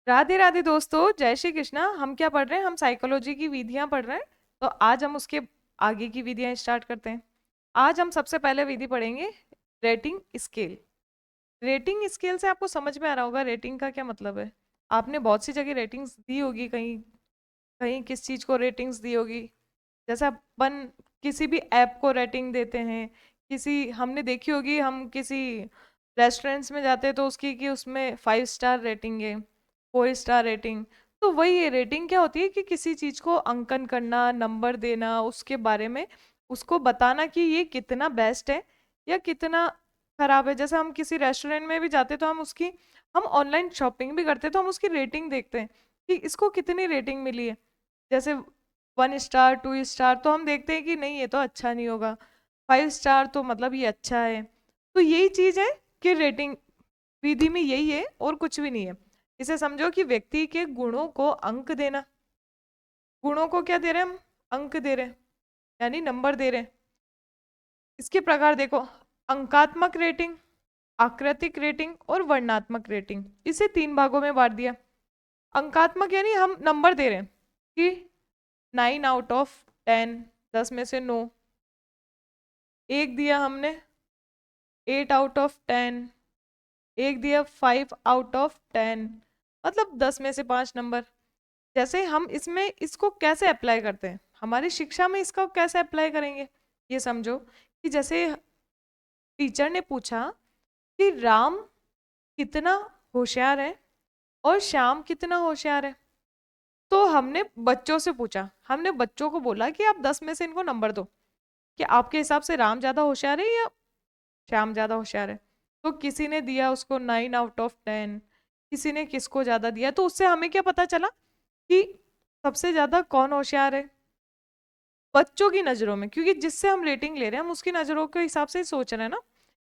राधे राधे दोस्तों, जय श्री कृष्णा। हम क्या पढ़ रहे हैं? हम साइकोलॉजी की विधियां पढ़ रहे हैं। तो आज हम उसके आगे की विधियां स्टार्ट करते हैं। आज हम सबसे पहले विधि पढ़ेंगे, रेटिंग स्केल। रेटिंग स्केल से आपको समझ में आ रहा होगा रेटिंग का क्या मतलब है। आपने बहुत सी जगह रेटिंग्स दी होगी, कहीं कहीं किस चीज को रेटिंग्स दी होगी। जैसे अपन किसी भी ऐप को रेटिंग देते हैं, किसी हमने देखी होगी, हम किसी रेस्टोरेंट्स में जाते हैं तो उसकी कि उसमें 5 स्टार रेटिंग है, 4 स्टार रेटिंग। तो वही है, रेटिंग क्या होती है कि किसी चीज को अंकन करना, नंबर देना, उसके बारे में उसको बताना कि ये कितना बेस्ट है या कितना खराब है। जैसे हम किसी रेस्टोरेंट में भी जाते तो हम ऑनलाइन शॉपिंग भी करते तो हम उसकी रेटिंग देखते हैं कि इसको कितनी रेटिंग मिली है। जैसे 1 स्टार, 2 स्टार तो हम देखते हैं कि नहीं, ये तो अच्छा नहीं होगा। 5 स्टार तो मतलब ये अच्छा है। तो यही चीज है कि रेटिंग विधि में यही है और कुछ भी नहीं है। इसे समझो कि व्यक्ति के गुणों को अंक देना। गुणों को क्या दे रहे हैं हम? अंक दे रहे हैं, यानी नंबर दे रहे हैं। इसके प्रकार देखो, अंकात्मक रेटिंग, आकृतिक रेटिंग और वर्णात्मक रेटिंग, इसे 3 भागों में बांट दिया। अंकात्मक यानी हम नंबर दे रहे हैं कि 9 आउट ऑफ 10, 10 में से 9। एक दिया हमने 8 आउट ऑफ 10, एक दिया 5 आउट ऑफ 10, मतलब 10 में से 5 नंबर। जैसे हम इसमें इसको कैसे अप्लाई करते हैं, हमारी शिक्षा में इसको कैसे अप्लाई करेंगे, ये समझो कि जैसे टीचर ने पूछा कि राम कितना होशियार है और श्याम कितना होशियार है। तो हमने बच्चों से पूछा, हमने बच्चों को बोला कि आप 10 में से इनको नंबर दो कि आपके हिसाब से राम ज्यादा होशियार है या श्याम ज्यादा होशियार है। तो किसी ने दिया उसको 9 आउट ऑफ 10, किसी ने किसको ज्यादा दिया। तो उससे हमें क्या पता चला कि सबसे ज्यादा कौन होशियार है बच्चों की नजरों में, क्योंकि जिससे हम रेटिंग ले रहे हैं हम उसकी नजरों के हिसाब से ही सोच रहे हैं ना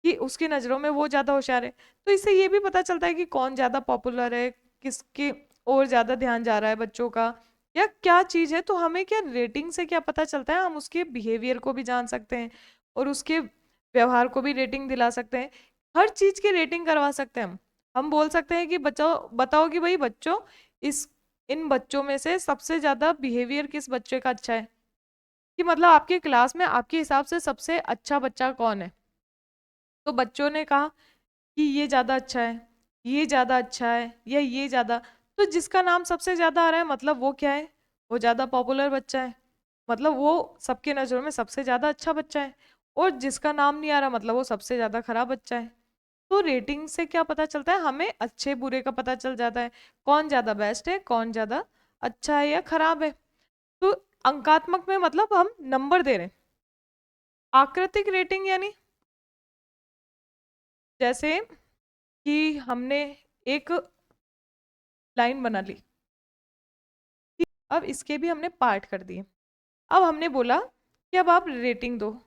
कि उसकी नजरों में वो ज्यादा होशियार है। तो इससे ये भी पता चलता है कि कौन ज्यादा पॉपुलर है, किसकी और ज्यादा ध्यान जा रहा है बच्चों का, या क्या चीज है। तो हमें क्या रेटिंग से क्या पता चलता है, हम उसके बिहेवियर को भी जान सकते हैं और उसके व्यवहार को भी रेटिंग दिला सकते हैं। हर चीज की रेटिंग करवा सकते हैं हम बोल सकते हैं कि बच्चों बताओ कि भाई बच्चों, इस इन बच्चों में से सबसे ज्यादा बिहेवियर किस बच्चे का अच्छा है, कि मतलब आपके क्लास में आपके हिसाब से सबसे अच्छा बच्चा कौन है। तो बच्चों ने कहा कि ये ज्यादा अच्छा है, ये ज्यादा अच्छा है, या ये ज्यादा। तो जिसका नाम सबसे ज्यादा आ रहा है मतलब वो क्या है, वो ज्यादा पॉपुलर बच्चा है, मतलब वो सबके नजरों में सबसे ज्यादा अच्छा बच्चा है। और जिसका नाम नहीं आ रहा मतलब वो सबसे ज्यादा खराब बच्चा है। तो रेटिंग से क्या पता चलता है, हमें अच्छे बुरे का पता चल जाता है, कौन ज्यादा बेस्ट है, कौन ज्यादा अच्छा है या खराब है। तो अंकात्मक में मतलब हम नंबर दे रहे हैं। आकृतिक रेटिंग यानी जैसे कि हमने एक लाइन बना ली, अब इसके भी हमने पार्ट कर दिए। अब हमने बोला कि अब आप रेटिंग दो।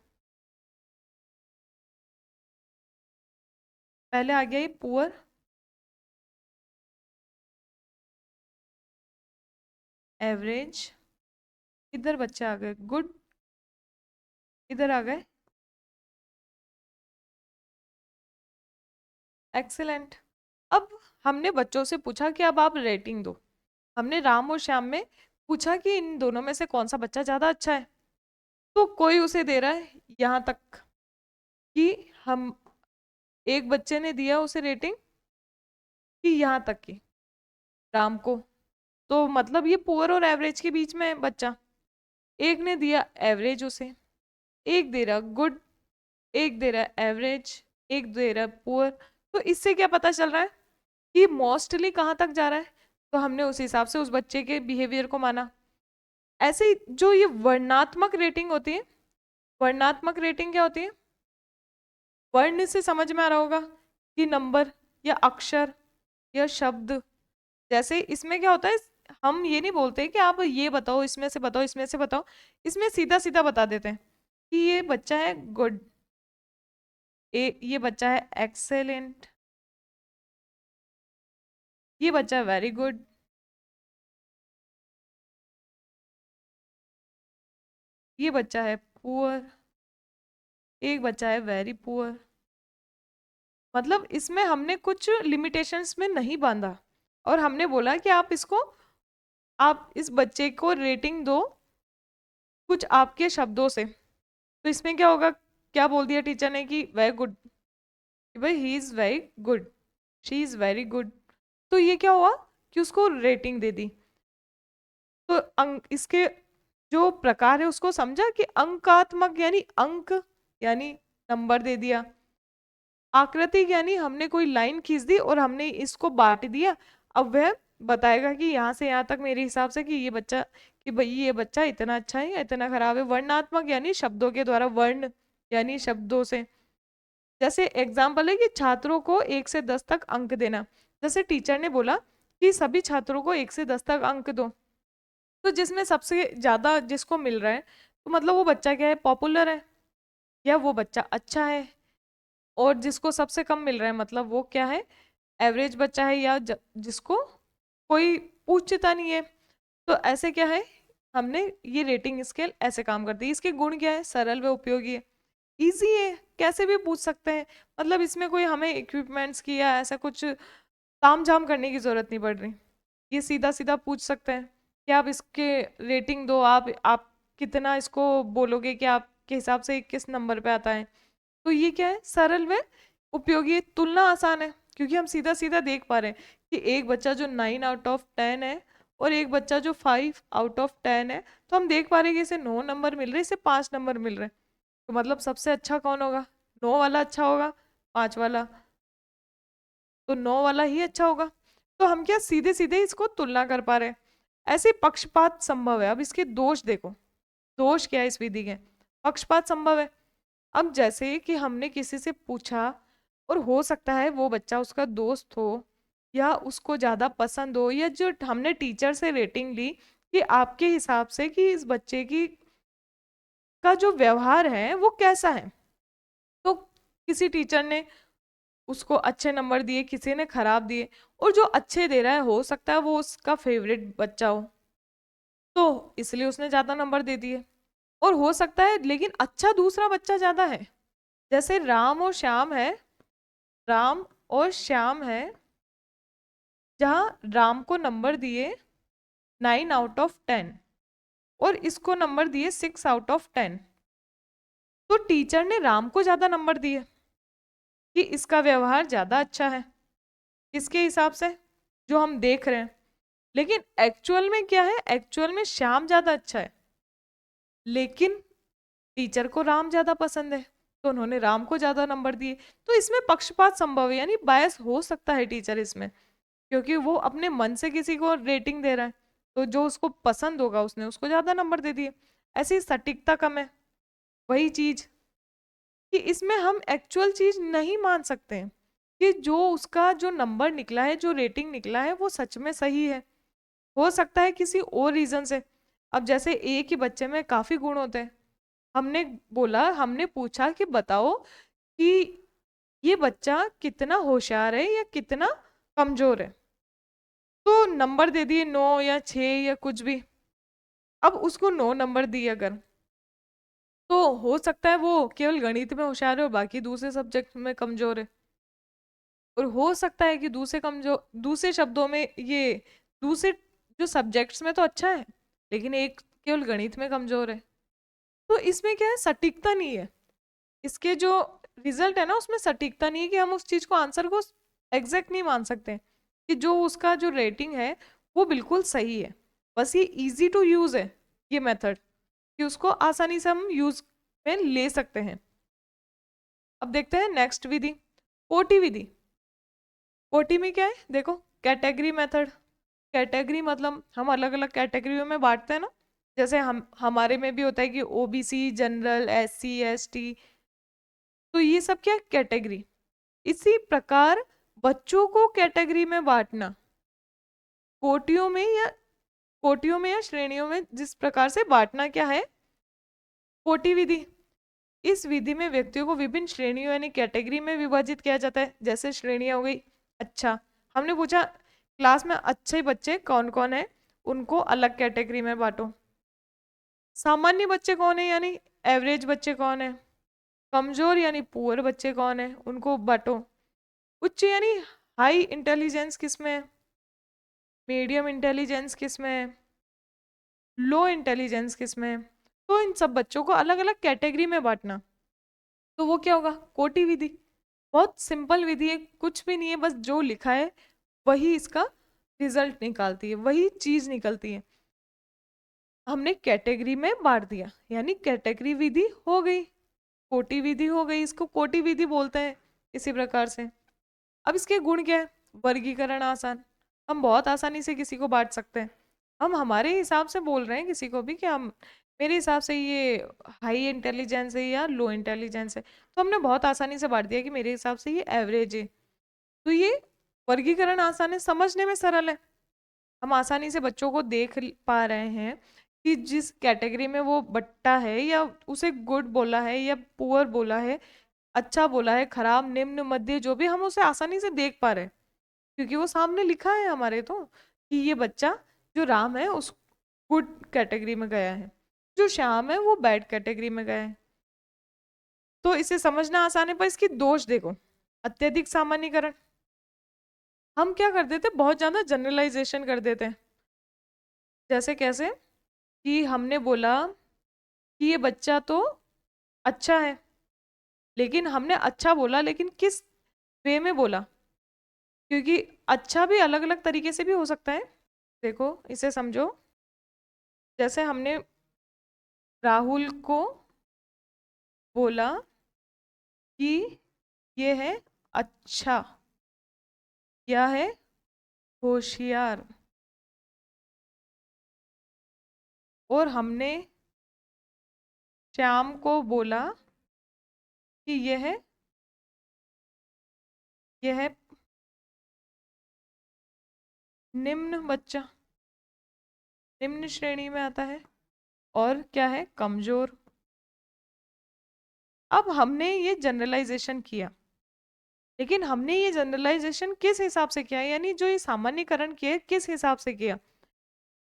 पहले आ गया ये पुअर, एवरेज, इधर बच्चे आ गए गुड, इधर आ गए एक्सीलेंट। अब हमने बच्चों से पूछा कि अब आप रेटिंग दो। हमने राम और श्याम में पूछा कि इन दोनों में से कौन सा बच्चा ज्यादा अच्छा है। तो कोई उसे दे रहा है यहाँ तक कि हम, एक बच्चे ने दिया उसे रेटिंग कि यहाँ तक की, राम को। तो मतलब ये पुअर और एवरेज के बीच में है बच्चा। एक ने दिया एवरेज उसे, एक दे रहा गुड, एक दे रहा एवरेज, एक दे रहा पुअर। तो इससे क्या पता चल रहा है कि मोस्टली कहाँ तक जा रहा है। तो हमने उस हिसाब से उस बच्चे के बिहेवियर को माना। ऐसे ही जो ये वर्णात्मक रेटिंग होती है, वर्णात्मक रेटिंग क्या होती है? वर्ण से समझ में आ रहा होगा कि नंबर या अक्षर या शब्द। जैसे इसमें क्या होता है, हम ये नहीं बोलते कि आप ये बताओ, इसमें से बताओ, इसमें से बताओ। इसमें सीधा सीधा बता देते हैं कि ये बच्चा है गुड, ये बच्चा है एक्सेलेंट, ये बच्चा है वेरी गुड, ये बच्चा है पुअर, एक बच्चा है वेरी पुअर। मतलब इसमें हमने कुछ लिमिटेशंस में नहीं बांधा, और हमने बोला कि आप इस बच्चे को रेटिंग दो कुछ आपके शब्दों से। तो इसमें क्या होगा, क्या बोल दिया टीचर ने कि वेरी गुड, भाई he is very good, she is very good. तो ये क्या हुआ कि उसको रेटिंग दे दी। तो अंक, इसके जो प्रकार है उसको समझा कि अंकात्मक यानी अंक यानी नंबर दे दिया, आकृतिक यानी हमने कोई लाइन खींच दी और हमने इसको बांट दिया। अब वह बताएगा कि यहाँ से यहाँ तक मेरे हिसाब से कि ये बच्चा, कि भाई ये बच्चा इतना अच्छा है या इतना खराब है। वर्णात्मक यानी शब्दों के द्वारा, वर्ण यानी शब्दों से। जैसे एग्जाम्पल है कि छात्रों को 1 से 10 तक अंक देना। जैसे टीचर ने बोला कि सभी छात्रों को 1 से 10 तक अंक दो, तो जिसमें सबसे ज्यादा जिसको मिल रहा है तो मतलब वो बच्चा क्या है, पॉपुलर है या वो बच्चा अच्छा है। और जिसको सबसे कम मिल रहा है मतलब वो क्या है, एवरेज बच्चा है, या जिसको कोई पूछता नहीं है। तो ऐसे क्या है, हमने ये रेटिंग स्केल ऐसे काम करती है। इसके गुण क्या है, सरल व उपयोगी है, इजी है, कैसे भी पूछ सकते हैं। मतलब इसमें कोई हमें इक्विपमेंट्स की या ऐसा कुछ ताम झाम करने की जरूरत नहीं पड़ रही। ये सीधा सीधा पूछ सकते हैं कि आप इसके रेटिंग दो, आप कितना इसको बोलोगे कि आपके हिसाब से किस नंबर पे आता है। तो ये क्या है, सरल व उपयोगी है। तुलना आसान है क्योंकि हम सीधा सीधा देख पा रहे हैं कि एक बच्चा जो 9 आउट ऑफ 10 है और एक बच्चा जो 5 आउट ऑफ 10 है, तो हम देख पा रहे हैं कि इसे 9 नंबर मिल रहे, इसे 5 नंबर मिल रहे। तो मतलब सबसे अच्छा कौन होगा, 9 वाला अच्छा होगा, 5 वाला, तो 9 वाला ही अच्छा होगा। तो हम क्या सीधे सीधे इसको तुलना कर पा रहे हैं। ऐसे पक्षपात संभव है। अब इसके दोष देखो, दोष क्या है इस विधि के, पक्षपात संभव है। अब जैसे कि हमने किसी से पूछा और हो सकता है वो बच्चा उसका दोस्त हो या उसको ज्यादा पसंद हो, या जो हमने टीचर से रेटिंग ली कि आपके हिसाब से कि इस बच्चे की का जो व्यवहार है वो कैसा है, तो किसी टीचर ने उसको अच्छे नंबर दिए, किसी ने खराब दिए। और जो अच्छे दे रहा है हो सकता है वो उसका फेवरेट बच्चा हो, तो इसलिए उसने ज्यादा नंबर दे दिए। और हो सकता है लेकिन अच्छा दूसरा बच्चा ज्यादा है, जैसे राम और श्याम है, जहां राम को नंबर दिए 9 आउट ऑफ 10 और इसको नंबर दिए 6 आउट ऑफ 10। तो टीचर ने राम को ज्यादा नंबर दिए कि इसका व्यवहार ज्यादा अच्छा है, इसके हिसाब से जो हम देख रहे हैं। लेकिन एक्चुअल में क्या है, एक्चुअल में श्याम ज्यादा अच्छा है, लेकिन टीचर को राम ज्यादा पसंद है, तो उन्होंने राम को ज्यादा नंबर दिए। तो इसमें पक्षपात संभव है, यानी बायस हो सकता है टीचर इसमें, क्योंकि वो अपने मन से किसी को रेटिंग दे रहा है, तो जो उसको पसंद होगा उसने उसको ज्यादा नंबर दे दिए। ऐसी सटीकता कम है। वही चीज कि इसमें हम एक्चुअल चीज नहीं मान सकते हैं कि जो उसका जो नंबर निकला है, जो रेटिंग निकला है वो सच में सही है। हो सकता है किसी और रीजन से। अब जैसे एक ही बच्चे में काफी गुण होते हैं, हमने पूछा कि बताओ कि ये बच्चा कितना होशियार है या कितना कमजोर है, तो नंबर दे दिए 9 या 6 या कुछ भी। अब उसको 9 नंबर दिए अगर, तो हो सकता है वो केवल गणित में होशियार है और बाकी दूसरे सब्जेक्ट में कमजोर है। और हो सकता है कि दूसरे शब्दों में ये दूसरे जो सब्जेक्ट्स में तो अच्छा है, लेकिन एक केवल गणित में कमजोर है। तो इसमें क्या है, सटीकता नहीं है। इसके जो रिजल्ट है ना उसमें सटीकता नहीं है कि हम उस चीज को, आंसर को एग्जैक्ट नहीं मान सकते कि जो उसका जो रेटिंग है वो बिल्कुल सही है। बस ये इजी टू यूज है ये मेथड, कि उसको आसानी से हम यूज में ले सकते हैं। अब देखते हैं नेक्स्ट विधि, कोटि विधि। कोटि में क्या है देखो, कैटेगरी मेथड। कैटेगरी मतलब हम अलग अलग कैटेगरियों में बांटते हैं ना, जैसे हम हमारे में भी होता है कि ओबीसी, जनरल, एससी, एसटी, तो ये सब क्या है, कैटेगरी। इसी प्रकार बच्चों को कैटेगरी में बांटना, कोटियों में या श्रेणियों में जिस प्रकार से बांटना क्या है, कोटि विधि। इस विधि में व्यक्तियों को विभिन्न श्रेणियों यानी कैटेगरी में विभाजित किया जाता है। जैसे श्रेणियां हो गई, अच्छा हमने पूछा क्लास में अच्छे बच्चे कौन कौन है, उनको अलग कैटेगरी में बांटो। सामान्य बच्चे कौन है यानी एवरेज बच्चे कौन है, कमजोर यानी पुअर बच्चे कौन है, उनको बांटो। उच्च यानी हाई इंटेलिजेंस किसमें है, मीडियम इंटेलिजेंस किस में है, लो इंटेलिजेंस किस में है। तो इन सब बच्चों को अलग अलग कैटेगरी में बांटना, तो वो क्या होगा, कोटि विधि। बहुत सिंपल विधि है, कुछ भी नहीं है, बस जो लिखा है वही इसका रिजल्ट निकालती है, वही चीज निकलती है। हमने कैटेगरी में बांट दिया, यानी कैटेगरी विधि हो गई, कोटि विधि हो गई, इसको कोटि विधि बोलते हैं इसी प्रकार से। अब इसके गुण क्या है, वर्गीकरण आसान, हम बहुत आसानी से किसी को बांट सकते हैं। हम हमारे हिसाब से बोल रहे हैं किसी को भी कि हम, मेरे हिसाब से ये हाई इंटेलिजेंस है या लो इंटेलिजेंस है, तो हमने बहुत आसानी से बांट दिया कि मेरे हिसाब से ये एवरेज है। तो ये वर्गीकरण आसान है, समझने में सरल है, हम आसानी से बच्चों को देख पा रहे हैं कि जिस कैटेगरी में वो बट्टा है, या उसे गुड बोला है या पुअर बोला है, अच्छा बोला है, खराब, निम्न, मध्य, जो भी, हम उसे आसानी से देख पा रहे हैं क्योंकि वो सामने लिखा है हमारे, तो कि ये बच्चा जो राम है उस गुड कैटेगरी में गया है, जो श्याम है वो बैड कैटेगरी में गया है। तो इसे समझना आसान है, पर इसकी दोष देखो, अत्यधिक सामान्यीकरण, हम क्या कर देते, बहुत ज्यादा जनरलाइजेशन कर देते हैं। जैसे कैसे कि हमने बोला कि ये बच्चा तो अच्छा है, लेकिन हमने अच्छा बोला, लेकिन किस वे में बोला, क्योंकि अच्छा भी अलग अलग तरीके से भी हो सकता है। देखो इसे समझो, जैसे हमने राहुल को बोला कि ये है अच्छा, या है होशियार, और हमने श्याम को बोला कि यह है निम्न बच्चा, निम्न श्रेणी में आता है, और क्या है, कमजोर। अब हमने ये जनरलाइजेशन किया, लेकिन हमने ये जनरलाइजेशन किस हिसाब से किया, यानी जो ये सामान्यकरण किया किस हिसाब से किया।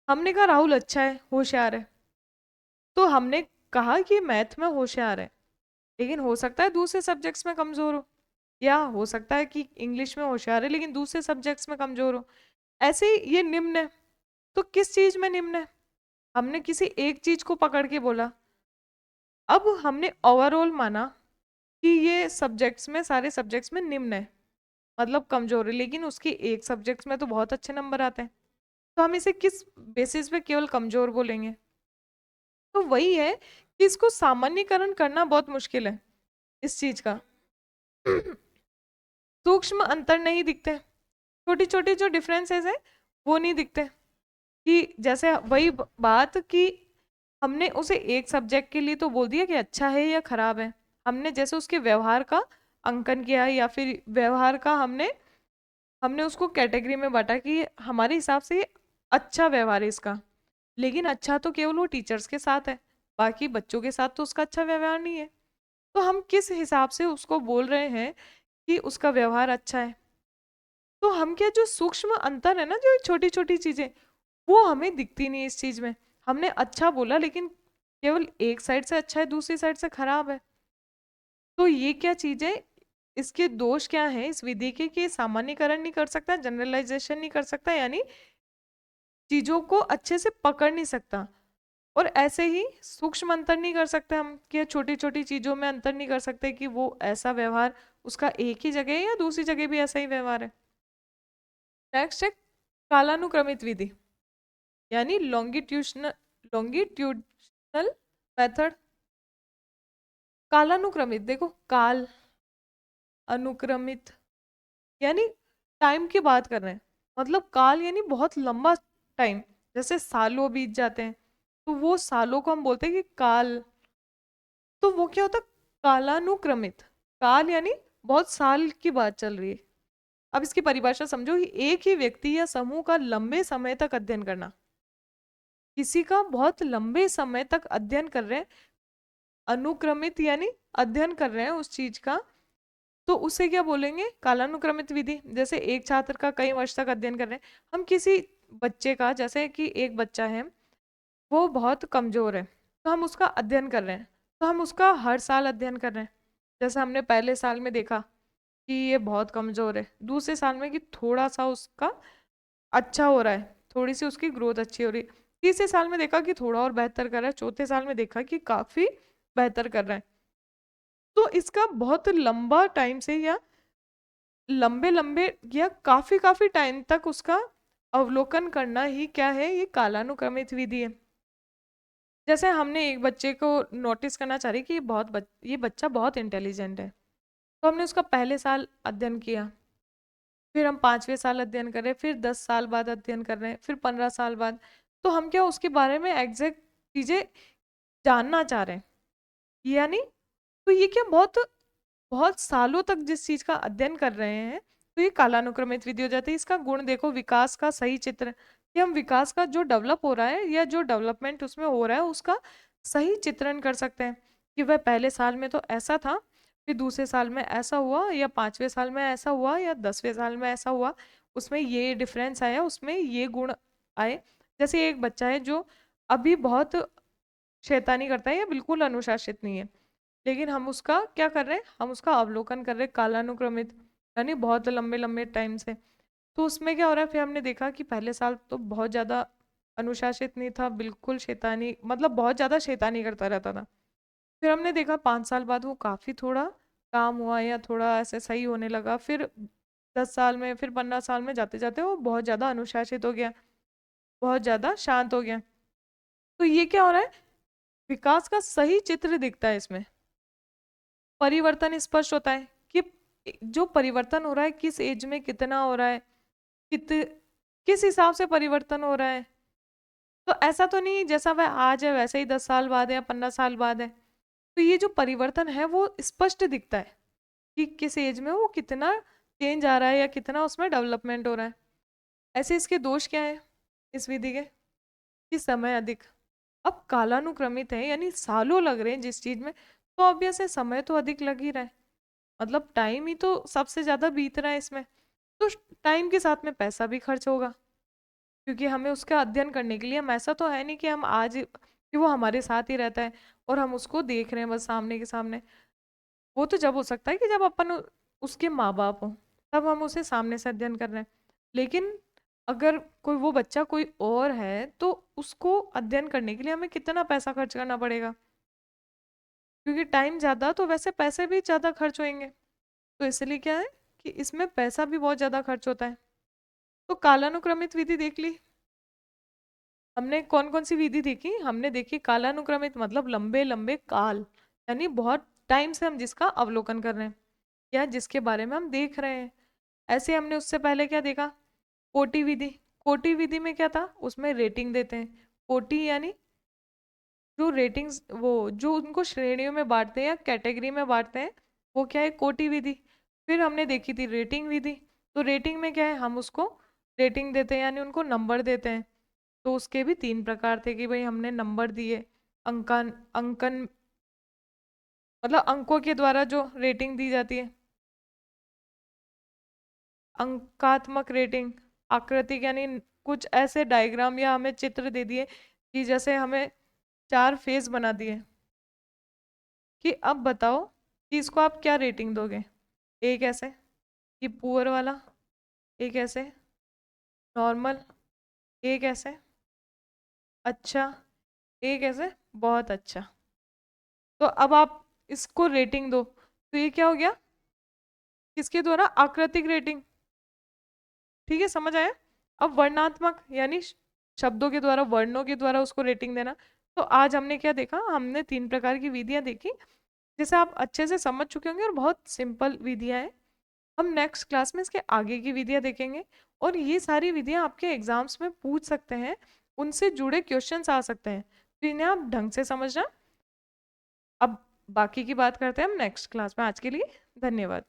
हमने कहा राहुल अच्छा है, होशियार है, तो हमने कहा कि मैथ में होशियार है, लेकिन हो सकता है दूसरे सब्जेक्ट्स में कमजोर हो, या हो सकता है कि इंग्लिश में होशियार है लेकिन दूसरे सब्जेक्ट्स में कमजोर हो। ऐसे ही ये निम्न है, तो किस चीज में निम्न है, हमने किसी एक चीज को पकड़ के बोला। अब हमने ओवरऑल माना कि ये सब्जेक्ट्स में, सारे सब्जेक्ट्स में निम्न है, मतलब कमजोर है, लेकिन उसकी एक सब्जेक्ट्स में तो बहुत अच्छे नंबर आते हैं, तो हम इसे किस बेसिस पे केवल कमजोर बोलेंगे। तो वही है कि इसको सामान्यकरण करना बहुत मुश्किल है इस चीज का। सूक्ष्म अंतर नहीं दिखते, छोटी छोटी जो डिफरेंसेस है वो नहीं दिखते, कि जैसे वही बात कि हमने उसे एक सब्जेक्ट के लिए तो बोल दिया कि अच्छा है या खराब है, हमने जैसे उसके व्यवहार का अंकन किया, या फिर व्यवहार का हमने हमने उसको कैटेगरी में बांटा कि हमारे हिसाब से ये अच्छा व्यवहार है इसका, लेकिन अच्छा तो केवल वो टीचर्स के साथ है, बाकी बच्चों के साथ तो उसका अच्छा व्यवहार नहीं है। तो हम किस हिसाब से उसको बोल रहे हैं कि उसका व्यवहार अच्छा है। तो हम क्या, जो सूक्ष्म अंतर है ना, जो छोटी छोटी चीजें, वो हमें दिखती नहीं इस चीज में। हमने अच्छा बोला, लेकिन केवल एक साइड से अच्छा है, दूसरी साइड से खराब है। तो ये क्या चीज है, इसके दोष क्या है इस विधि के, कि सामान्यकरण नहीं कर सकता, जनरलाइजेशन नहीं कर सकता, यानी चीजों को अच्छे से पकड़ नहीं सकता, और ऐसे ही सूक्ष्म अंतर नहीं कर सकते हम, कि छोटी छोटी चीजों में अंतर नहीं कर सकते कि वो ऐसा व्यवहार उसका एक ही जगह है या दूसरी जगह भी ऐसा ही व्यवहार है। नेक्स्ट है कालानुक्रमित विधि, यानी लॉन्गिट्यूडनल मेथड। कालानुक्रमित, देखो काल, अनुक्रमित, यानी टाइम की बात कर रहे हैं, मतलब काल यानी बहुत लंबा टाइम, जैसे सालों बीत जाते हैं, तो वो सालों को हम बोलते हैं कि काल। तो वो क्या होता है, कालानुक्रमित, काल यानी बहुत साल की बात चल रही है। अब इसकी परिभाषा समझो, एक ही व्यक्ति या समूह का लंबे समय तक अध्ययन करना, किसी का बहुत लंबे समय तक अध्ययन कर रहे हैं, अनुक्रमित यानी अध्ययन कर रहे हैं उस चीज का, तो उसे क्या बोलेंगे, कालानुक्रमित विधि। जैसे एक छात्र का कई वर्ष तक अध्ययन कर रहे हैं, हम किसी बच्चे का, जैसे कि एक बच्चा है वो बहुत कमजोर है, तो हम उसका अध्ययन कर रहे हैं, तो हम उसका हर साल अध्ययन कर रहे हैं। जैसे हमने पहले साल में देखा कि ये बहुत कमजोर है, दूसरे साल में कि थोड़ा सा उसका अच्छा हो रहा है, थोड़ी सी उसकी ग्रोथ अच्छी हो रही है। तीसरे साल में देखा कि थोड़ा और बेहतर कर रहा है, चौथे साल में देखा कि काफी बेहतर कर रहा है। तो इसका बहुत लंबा टाइम से या लंबे लंबे या काफी काफी टाइम तक उसका अवलोकन करना ही क्या है, ये कालानुक्रमित विधि है। जैसे हमने एक बच्चे को नोटिस करना चाह रही कि ये बच्चा बहुत इंटेलिजेंट है, तो हमने उसका पहले साल अध्ययन किया, फिर हम 5वें साल अध्ययन कर रहे हैं, फिर 10 साल बाद अध्ययन कर रहे हैं, फिर 15 साल बाद। तो हम क्या उसके बारे में एग्जैक्ट चीजें जानना चाह रहे हैं, यानी तो ये क्या बहुत बहुत सालों तक जिस चीज का अध्ययन कर रहे हैं, तो ये कालानुक्रमित विधि हो जाती है। इसका गुण देखो, विकास का सही चित्र, कि हम विकास का जो डेवलप हो रहा है या जो डेवलपमेंट उसमें हो रहा है उसका सही चित्रण कर सकते हैं, कि वह पहले साल में तो ऐसा था, फिर दूसरे साल में ऐसा हुआ, या 5वें साल में ऐसा हुआ, या 10वें साल में ऐसा हुआ, उसमें ये डिफरेंस आया, उसमें ये गुण आए। जैसे एक बच्चा है जो अभी बहुत शैतानी करता है या बिल्कुल अनुशासित नहीं है, लेकिन हम उसका क्या कर रहे हैं, हम उसका अवलोकन कर रहे हैं कालानुक्रमित, यानी बहुत लंबे लंबे टाइम से। तो उसमें क्या हो रहा है, फिर हमने देखा कि पहले साल तो बहुत ज्यादा अनुशासित नहीं था, बिल्कुल शैतानी, मतलब बहुत ज्यादा शैतानी करता रहता था। फिर हमने देखा 5 साल बाद वो काफी थोड़ा काम हुआ या थोड़ा ऐसे सही होने लगा, फिर 10 साल में, फिर 15 साल में जाते जाते वो बहुत ज्यादा अनुशासित हो गया, बहुत ज्यादा शांत हो गया। तो ये क्या हो रहा है, विकास का सही चित्र दिखता है इसमें, परिवर्तन स्पष्ट होता है कि जो परिवर्तन हो रहा है किस एज में कितना हो रहा है, कित किस हिसाब से परिवर्तन हो रहा है। तो ऐसा तो नहीं जैसा वह आज है वैसे ही 10 साल बाद है या 15 साल बाद है। तो ये जो परिवर्तन है वो स्पष्ट दिखता है कि किस एज में वो कितना चेंज आ रहा है या कितना उसमें डेवलपमेंट हो रहा है। ऐसे इसके दोष क्या है इस विधि के, कि समय अधिक। अब कालानुक्रमित है यानी सालों लग रहे हैं जिस चीज में, तो ऑब्वियस है समय तो अधिक लग ही रहा है, मतलब टाइम ही तो सबसे ज्यादा बीत रहा है इसमें। तो टाइम के साथ में पैसा भी खर्च होगा, क्योंकि हमें उसका अध्ययन करने के लिए, हम ऐसा तो है नहीं कि हम आज कि वो हमारे साथ ही रहता है और हम उसको देख रहे हैं बस सामने के सामने। वो तो जब हो सकता है कि जब अपन उसके माँ बाप हो, तब हम उसे सामने से अध्ययन कर रहे हैं। लेकिन अगर कोई वो बच्चा कोई और है तो उसको अध्ययन करने के लिए हमें कितना पैसा खर्च करना पड़ेगा, क्योंकि टाइम ज्यादा तो वैसे पैसे भी ज्यादा खर्च होंगे। तो इसलिए क्या है कि इसमें पैसा भी बहुत ज्यादा खर्च होता है। तो कालानुक्रमित विधि देख ली हमने। कौन कौन सी विधि देखी हमने, देखी कालानुक्रमित मतलब लंबे लंबे काल, यानी बहुत टाइम से हम जिसका अवलोकन कर रहे हैं या जिसके बारे में हम देख रहे हैं। ऐसे हमने उससे पहले क्या देखा, कोटि विधि। कोटि विधि में क्या था, उसमें रेटिंग देते हैं। कोटि यानी जो रेटिंग्स, वो जो उनको श्रेणियों में बांटते हैं या कैटेगरी में बांटते हैं, वो क्या है, कोटि विधि। फिर हमने देखी थी रेटिंग विधि। तो रेटिंग में क्या है, हम उसको रेटिंग देते हैं यानी उनको नंबर देते हैं। तो उसके भी 3 प्रकार थे कि भाई हमने नंबर दिए, अंकन अंकन मतलब अंकों के द्वारा जो रेटिंग दी जाती है, अंकात्मक रेटिंग। आकृतिक यानी कुछ ऐसे डायग्राम या हमें चित्र दे दिए कि जैसे हमें 4 फेज बना दिए कि अब बताओ कि इसको आप क्या रेटिंग दोगे। एक ऐसे कि पुअर वाला, एक ऐसे नॉर्मल, एक ऐसे अच्छा, एक ऐसे बहुत अच्छा। तो अब आप इसको रेटिंग दो, तो ये क्या हो गया, किसके द्वारा, आकृतिक रेटिंग। ठीक है, समझ आया। अब वर्णात्मक यानी शब्दों के द्वारा, वर्णों के द्वारा उसको रेटिंग देना। तो आज हमने क्या देखा, हमने 3 प्रकार की विधियां देखी, जिसे आप अच्छे से समझ चुके होंगे और बहुत सिंपल विधियां हैं। हम नेक्स्ट क्लास में इसके आगे की विधियां देखेंगे, और ये सारी विधियां आपके एग्जाम्स में पूछ सकते हैं, उनसे जुड़े क्वेश्चंस आ सकते हैं, तो इन्हें आप ढंग से समझना। अब बाकी की बात करते हैं हम नेक्स्ट क्लास में। आज के लिए धन्यवाद।